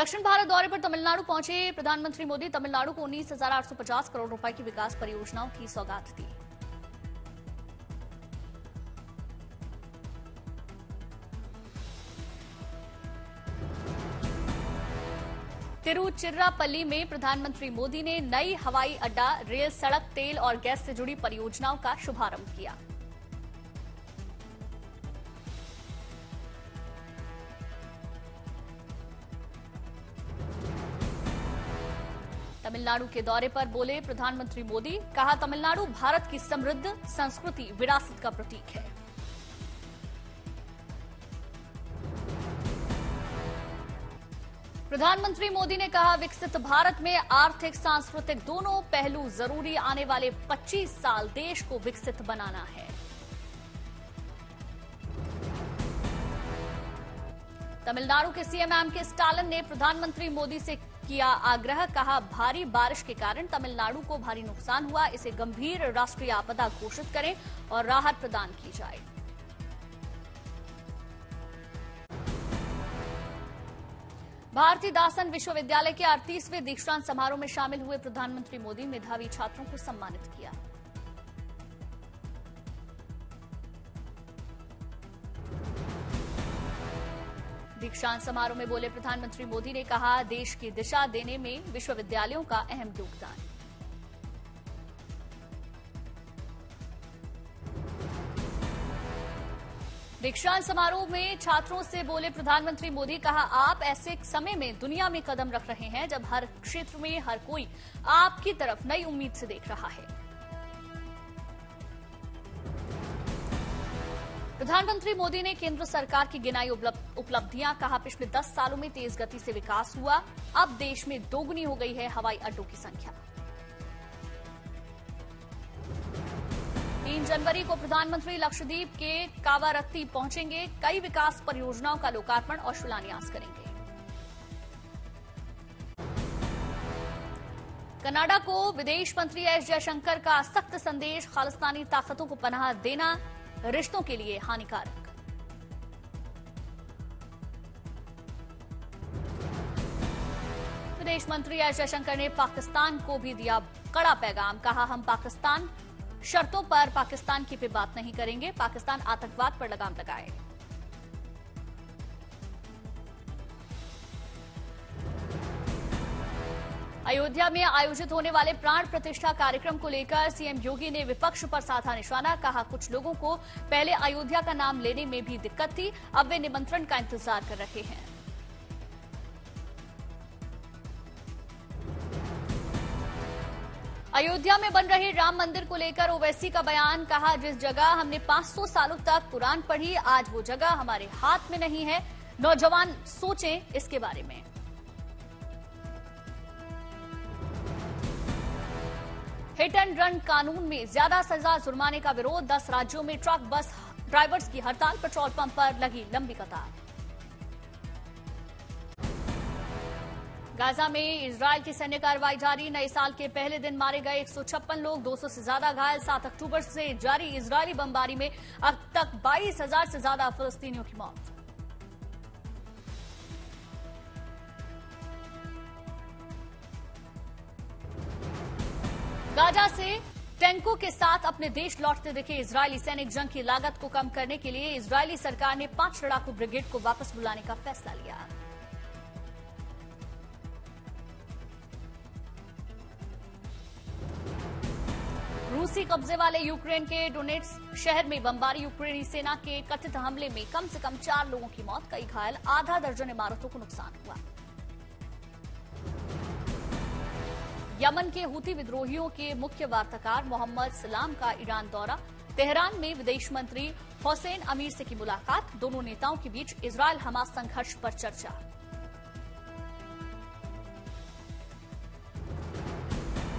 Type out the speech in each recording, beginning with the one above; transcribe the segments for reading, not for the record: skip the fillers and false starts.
दक्षिण भारत दौरे पर तमिलनाडु पहुंचे प्रधानमंत्री मोदी तमिलनाडु को 19,850 करोड़ रुपए की विकास परियोजनाओं की सौगात दी। तिरुचिरापल्ली में प्रधानमंत्री मोदी ने नई हवाई अड्डा, रेल, सड़क, तेल और गैस से जुड़ी परियोजनाओं का शुभारंभ किया। तमिलनाडु के दौरे पर बोले प्रधानमंत्री मोदी, कहा तमिलनाडु भारत की समृद्ध संस्कृति विरासत का प्रतीक है। प्रधानमंत्री मोदी ने कहा विकसित भारत में आर्थिक सांस्कृतिक दोनों पहलू जरूरी, आने वाले 25 साल देश को विकसित बनाना है। तमिलनाडु के सीएम एम.के. स्टालिन ने प्रधानमंत्री मोदी से किया आग्रह, कहा भारी बारिश के कारण तमिलनाडु को भारी नुकसान हुआ, इसे गंभीर राष्ट्रीय आपदा घोषित करें और राहत प्रदान की जाए। भारतीदासन विश्वविद्यालय के 38वें दीक्षांत समारोह में शामिल हुए प्रधानमंत्री मोदी मेधावी छात्रों को सम्मानित किया। दीक्षांत समारोह में बोले प्रधानमंत्री मोदी ने कहा देश की दिशा देने में विश्वविद्यालयों का अहम योगदान। दीक्षांत समारोह में छात्रों से बोले प्रधानमंत्री मोदी, कहा आप ऐसे समय में दुनिया में कदम रख रहे हैं जब हर क्षेत्र में हर कोई आपकी तरफ नई उम्मीद से देख रहा है। प्रधानमंत्री मोदी ने केंद्र सरकार की गिनाई उपलब्धियां, कहा पिछले 10 सालों में तेज गति से विकास हुआ, अब देश में दोगुनी हो गई है हवाई अड्डों की संख्या। 3 जनवरी को प्रधानमंत्री लक्षद्वीप के कावारत्ती पहुंचेंगे, कई विकास परियोजनाओं का लोकार्पण और शिलान्यास करेंगे। कनाडा को विदेश मंत्री एस जयशंकर का सख्त संदेश, खालिस्तानी ताकतों को पनाह देना रिश्तों के लिए हानिकारक। विदेश मंत्री एस जयशंकर ने पाकिस्तान को भी दिया कड़ा पैगाम, कहा हम पाकिस्तान शर्तों पर पाकिस्तान की पे बात नहीं करेंगे, पाकिस्तान आतंकवाद पर लगाम लगाए। अयोध्या में आयोजित होने वाले प्राण प्रतिष्ठा कार्यक्रम को लेकर सीएम योगी ने विपक्ष पर साधा निशाना, कहा कुछ लोगों को पहले अयोध्या का नाम लेने में भी दिक्कत थी, अब वे निमंत्रण का इंतजार कर रहे हैं। अयोध्या में बन रहे राम मंदिर को लेकर ओवैसी का बयान, कहा जिस जगह हमने 500 सालों तक कुरान पढ़ी, आज वो जगह हमारे हाथ में नहीं है, नौजवान सोचें इसके बारे में। हिट एंड रन कानून में ज्यादा सजा जुर्माने का विरोध, 10 राज्यों में ट्रक बस ड्राइवर्स की हड़ताल, पेट्रोल पंप पर लगी लंबी कतार। गाजा में इजरायल की सैन्य कार्रवाई जारी, नए साल के पहले दिन मारे गए 156 लोग, 200 से ज्यादा घायल। 7 अक्टूबर से जारी इजरायली बमबारी में अब तक 22,000 से ज्यादा फिलिस्तीनियों की मौत। गाजा से टैंकों के साथ अपने देश लौटते दिखे इजरायली सैनिक, जंग की लागत को कम करने के लिए इजरायली सरकार ने 5 लड़ाकू ब्रिगेड को वापस बुलाने का फैसला लिया। रूसी कब्जे वाले यूक्रेन के डोनेट्स्क शहर में बमबारी, यूक्रेनी सेना के कथित हमले में कम से कम 4 लोगों की मौत, कई घायल, आधा दर्जन इमारतों को नुकसान हुआ। यमन के हूती विद्रोहियों के मुख्य वार्ताकार मोहम्मद सलाम का ईरान दौरा, तेहरान में विदेश मंत्री हुसैन अमीर से की मुलाकात, दोनों नेताओं के बीच इजरायल हमास संघर्ष पर चर्चा।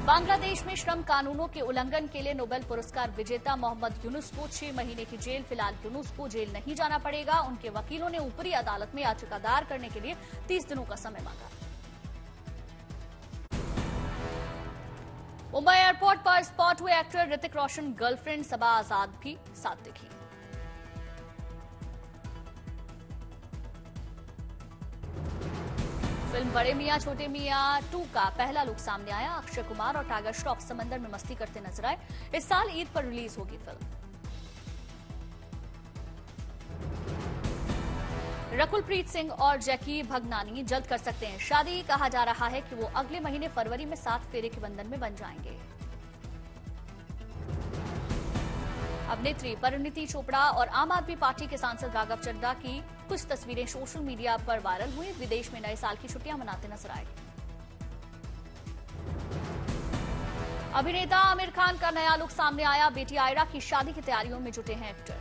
बांग्लादेश में श्रम कानूनों के उल्लंघन के लिए नोबेल पुरस्कार विजेता मोहम्मद यूनुस को 6 महीने की जेल, फिलहाल यूनुस को जेल नहीं जाना पड़ेगा। उनके वकीलों ने ऊपरी अदालत में याचिका दायर करने के लिए 30 दिनों का समय मांगा। मुंबई एयरपोर्ट पर स्पॉट हुए एक्टर ऋतिक रोशन गर्लफ्रेंड सबा आजाद भी साथ दिखी। फिल्म बड़े मियां छोटे मियां 2 का पहला लुक सामने आया। अक्षय कुमार और टाइगर श्रॉफ समंदर में मस्ती करते नजर आए। इस साल ईद पर रिलीज होगी फिल्म। रकुल प्रीत सिंह और जैकी भगनानी जल्द कर सकते हैं शादी। कहा जा रहा है कि वो अगले महीने फरवरी में 7 फेरे के बंधन में बन जाएंगे। अभिनेत्री परिणीति चोपड़ा और आम आदमी पार्टी के सांसद राघव चड्ढा की कुछ तस्वीरें सोशल मीडिया पर वायरल हुई। विदेश में नए साल की छुट्टियां मनाते नजर आए। अभिनेता आमिर खान का नया लुक सामने आया। बेटी आयरा की शादी की तैयारियों में जुटे हैं एक्टर।